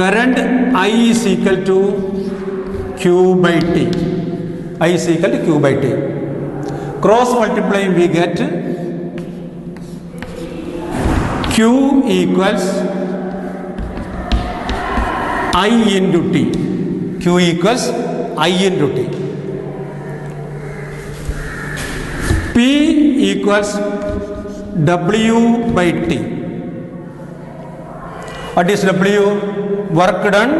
current I is equal to Q by T. I is equal to Q by T. Cross multiplying we get Q equals I into T. Q equals I into T. P equals W by T. What is W? Work done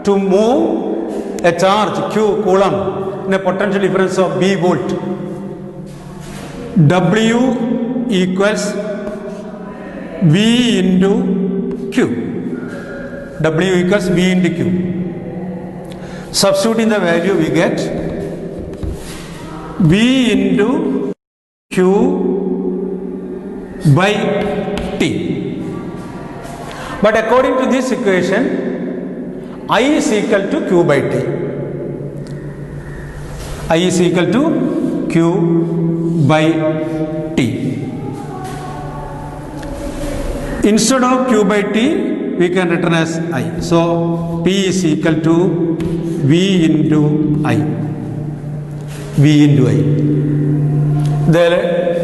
to move a charge Q coulomb in a potential difference of B volt. W equals V into Q. W equals V into Q. Substituting the value we get V into Q by T. But according to this equation, I is equal to Q by T. I is equal to Q by T. Instead of Q by T, we can written as I. So P is equal to V into I. V into I. The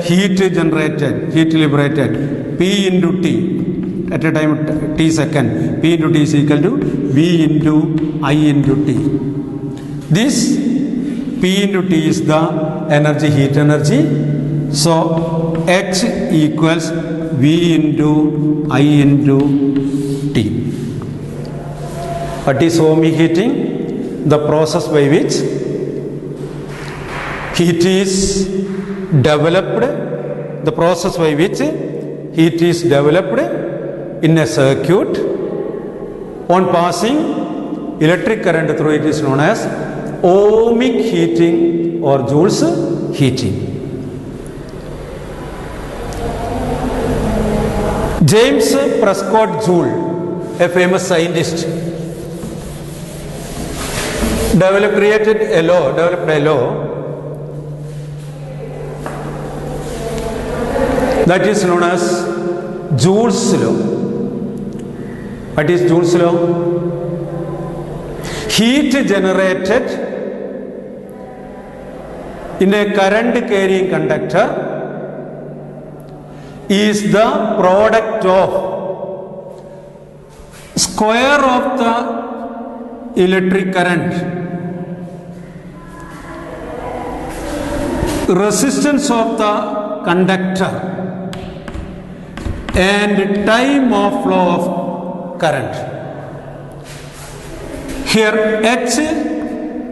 heat generated, heat liberated, P into T at a time T second. P into T is equal to V into I into T. This P into T is the energy, heat energy. So H equals V into I into T. What is ohmic heating? The process by which heat is developed, the process by which heat is developed in a circuit. On passing electric current through it is known as ohmic heating or Joule's heating. James Prescott Joule, a famous scientist, developed a law that is known as Joule's law. What is Joule's law? Heat generated in a current carrying conductor is the product of square of the electric current, resistance of the conductor, and time of flow of current. Here H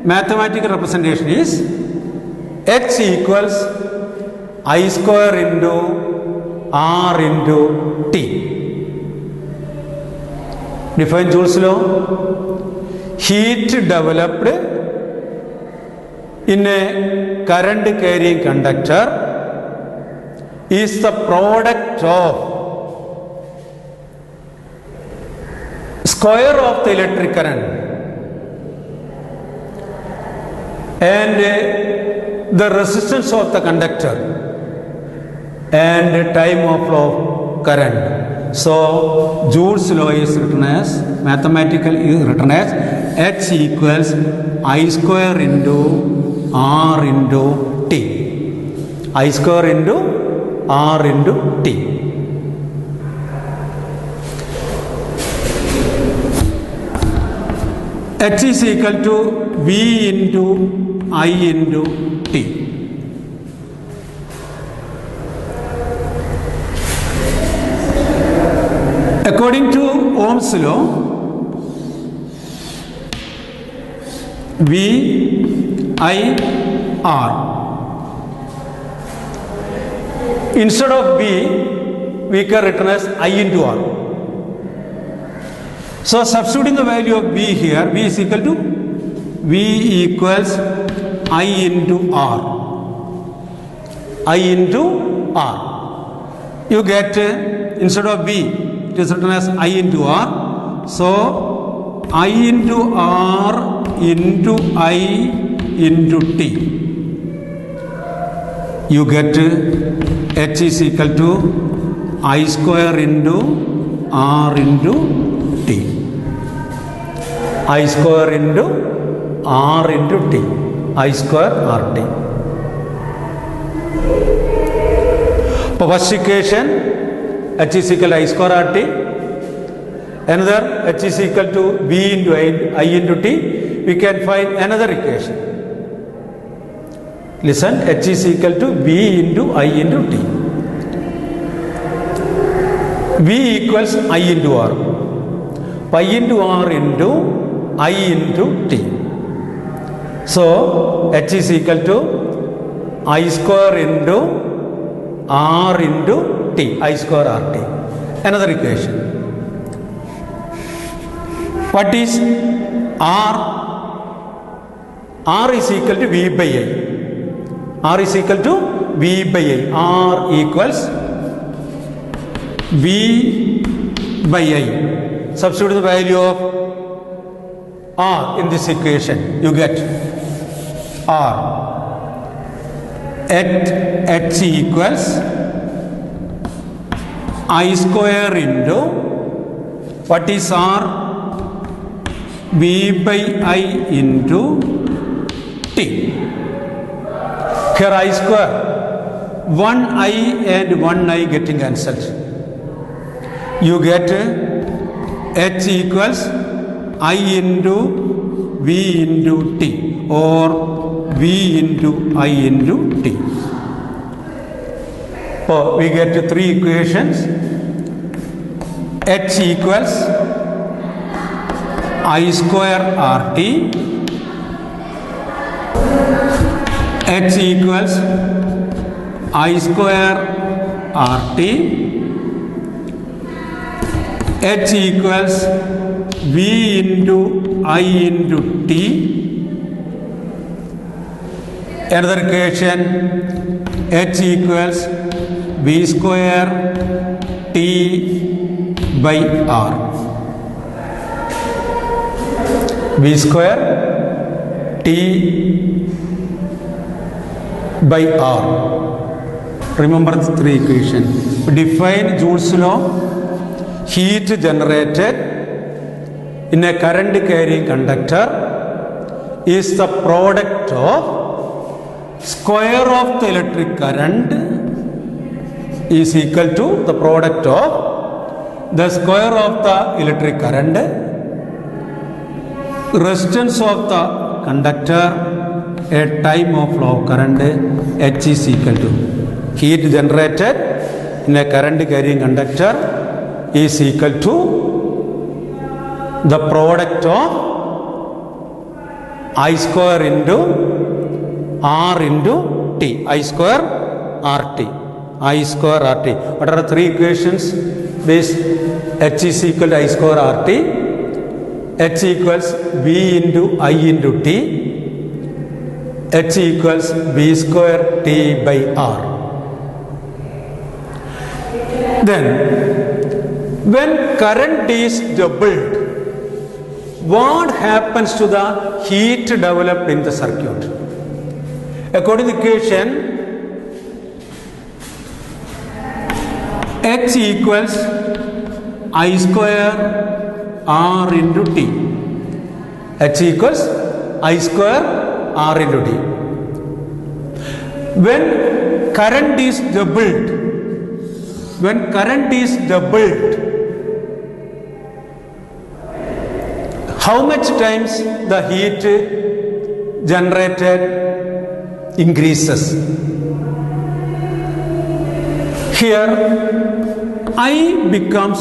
mathematical representation is H equals I square into R into T. Define Joule's law. Heat developed in a current carrying conductor is the product of square of the electric current and the resistance of the conductor and time of flow of current. So Joule's law is written as mathematical is written as H equals I square into R into T. I square into R into T. H is equal to V into I into T. According to Ohm's law, V I R. Instead of V, we can written as I into R. So substituting the value of V here, V is equal to V equals I into R. I into R. You get instead of V, it is written as I into R. So I into R into I into T. You get H is equal to I square into R into T. I square into R into T. I square RT. First equation, H is equal to I square RT. Another, H is equal to V into I into T. We can find another equation. Listen, H is equal to V into I into T. V equals I into R. Pi into R into I into T. So, H is equal to I square into R into T. I square RT. Another equation. What is R? R is equal to V by I. R is equal to V by I. R equals V by I. Substitute the value of R in this equation. You get R at H equals I square into what is R? V by I into T. Here I square, one I and one I getting cancelled. You get H equals I into V into T or V into I into T. So we get three equations. H equals I square RT. H equals I square RT. H equals V into I into T. Another equation, H equals V square T by R. V square T by R. Remember the three equations. Define Joule's law. Heat generated in a current carrying conductor is the product of square of the electric current is equal to the product of the square of the electric current, resistance of the conductor at time of flow of current. H is equal to heat generated in a current carrying conductor is equal to the product of I square into R into T. I square RT. I square RT. What are the three equations? This H is equal to I square RT. H equals V into I into T. H equals V square T by R. Then when current is doubled, what happens to the heat developed in the circuit? According to the equation, H equals I square R into T. H equals I square R into T. When current is doubled, how much times the heat generated increases? Here I becomes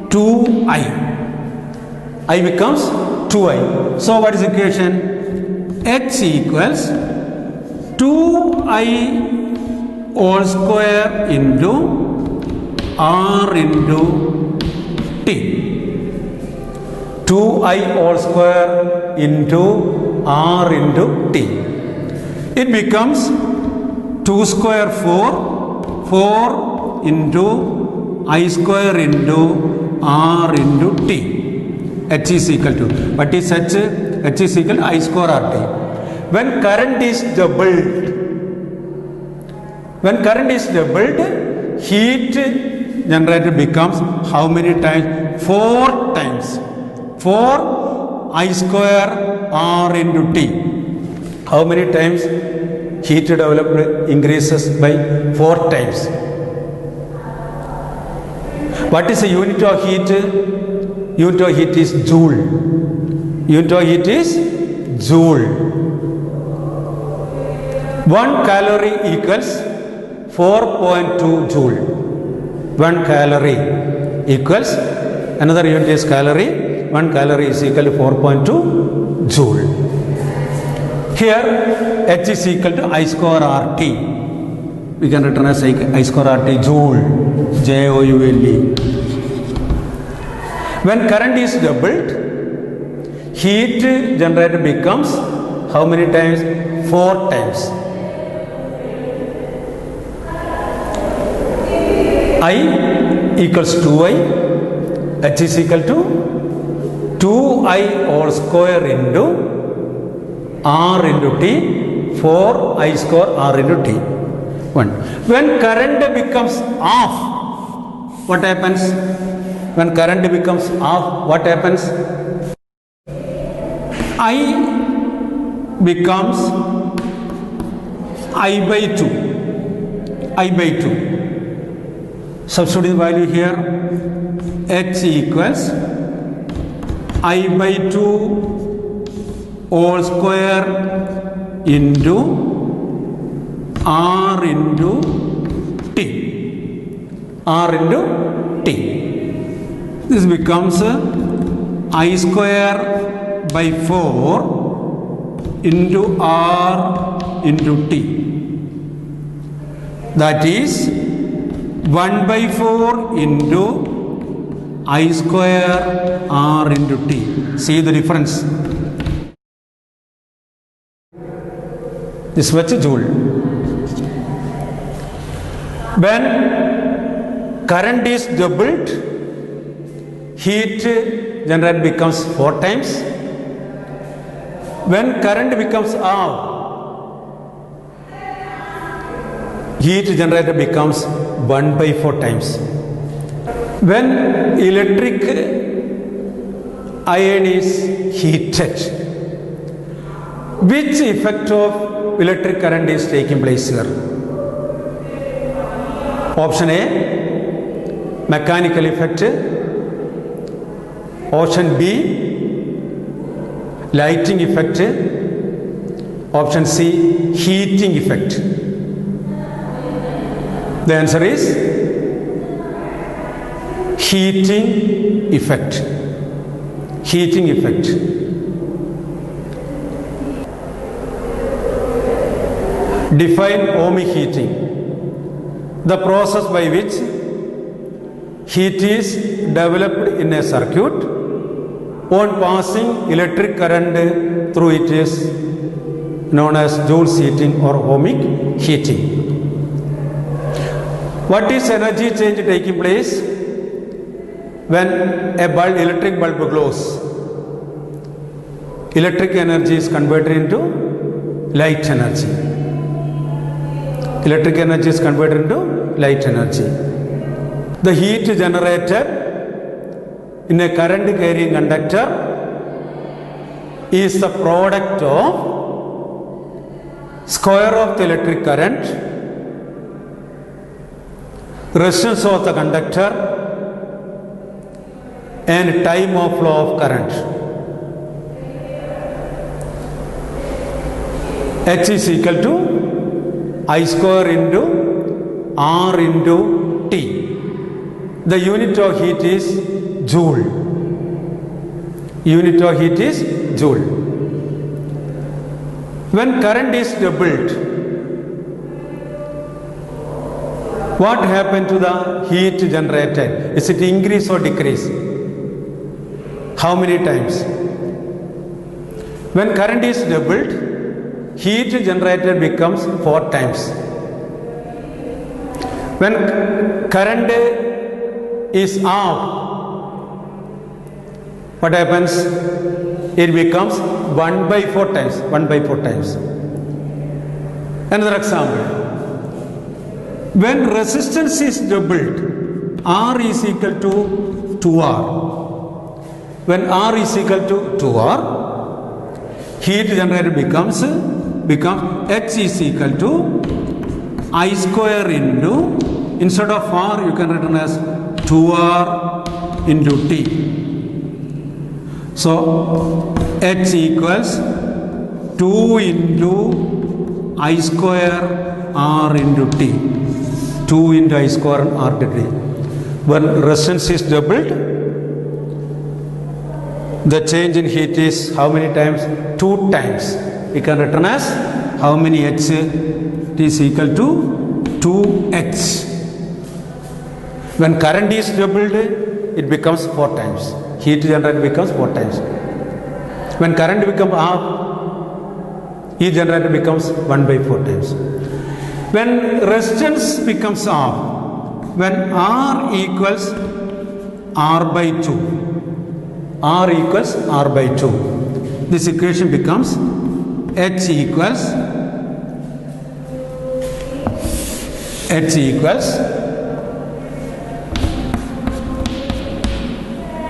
2I. I becomes 2I. So what is the equation? H equals 2I all square into R into T. 2I all square into R into T. It becomes 2 square 4, 4 into I square into R into T. H is equal to, what is H? H is equal to I square RT. When current is doubled, heat generated becomes how many times? 4 times. 4 I square R into T. How many times heat developed increases by 4 times. What is the unit of heat? Unit of heat is joule. Unit of heat is joule. 1 calorie equals 4.2 joule. 1 calorie equals, another unit is calorie. 1 calorie is equal to 4.2 joule. Here H is equal to I square RT. We can return as I square RT joule. Joule. When current is doubled, heat generated becomes how many times? 4 times. I equals 2I. H is equal to 2I all square into R into T, 4I square R into T. 1. When current becomes off, what happens? When current becomes off, what happens? I becomes I by 2. I by 2. Substitute the value here. H equals I by 2 all square into R into T. R into T. This becomes I square by 4 into R into T. That is 1 by 4 into I square R into T. See the difference. This much joule. When current is doubled, heat generated becomes 4 times. When current becomes off, heat generated becomes 1 by 4 times. When electric iron is heated, which effect of electric current is taking place here? Option A, mechanical effect. Option B, lighting effect. Option C, heating effect. The answer is heating effect. Heating effect. Define ohmic heating. The process by which heat is developed in a circuit on passing electric current through it is known as Joule's heating or ohmic heating. What is energy change taking place when a bulb, electric bulb glows? Electric energy is converted into light energy. Electric energy is converted into light energy. The heat generated in a current carrying conductor is the product of square of the electric current, resistance of the conductor, and time of flow of current. H is equal to I square into R into T. The unit of heat is joule. Unit of heat is joule. When current is doubled, what happened to the heat generated? Is it increase or decrease? How many times? When current is doubled, heat generated becomes 4 times. When current is off, what happens? It becomes 1 by 4 times. 1 by 4 times. Another example. When resistance is doubled, R is equal to 2R. When R is equal to 2R, heat generated becomes H is equal to I square into, instead of R you can written as 2R into T. So H equals 2 into I square R into T. 2 into I square and R to T. When resistance is doubled, the change in heat is how many times? 2 times. We can return as how many H? It is equal to 2H. When current is doubled, it becomes 4 times. Heat generated becomes 4 times. When current becomes half, heat generated becomes 1 by 4 times. When resistance becomes half, when R equals R by 2, R equals R by 2, this equation becomes H equals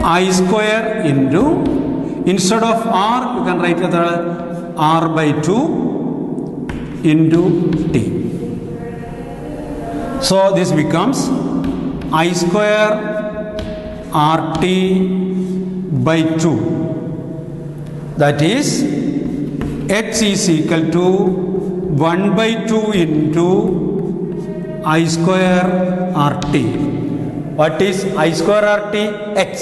I square into, instead of R you can write it R by 2 into T. So this becomes I square RT by 2. That is H is equal to 1 by 2 into I square RT. What is I square RT? H.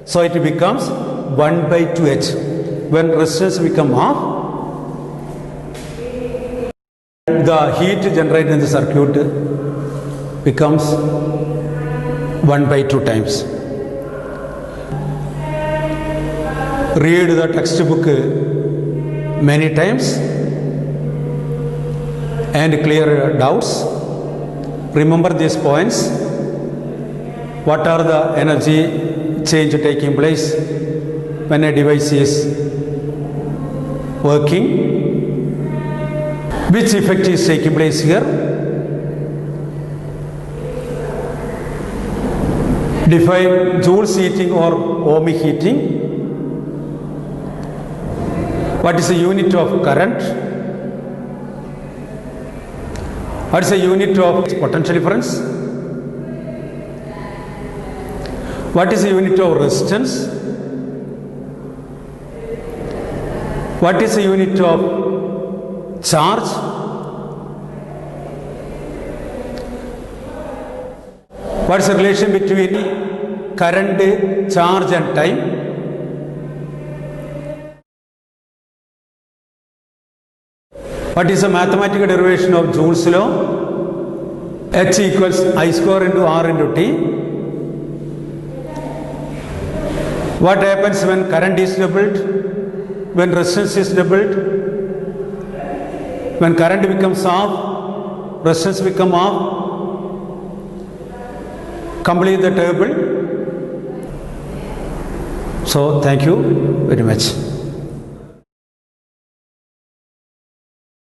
So it becomes 1 by 2H. When resistance becomes off, the heat generated in the circuit becomes 1 by 2 times. Read the textbook many times and clear your doubts. Remember these points. What are the energy change taking place when a device is working? Which effect is taking place here? Define Joule's heating or ohmic heating. What is the unit of current? What is the unit of potential difference? What is the unit of resistance? What is the unit of charge? What is the relation between current, charge and time? What is the mathematical derivation of Joule's law? H equals I square into R into T. What happens when current is doubled? When resistance is doubled? When current becomes off, resistance becomes off. Complete the table. So thank you very much.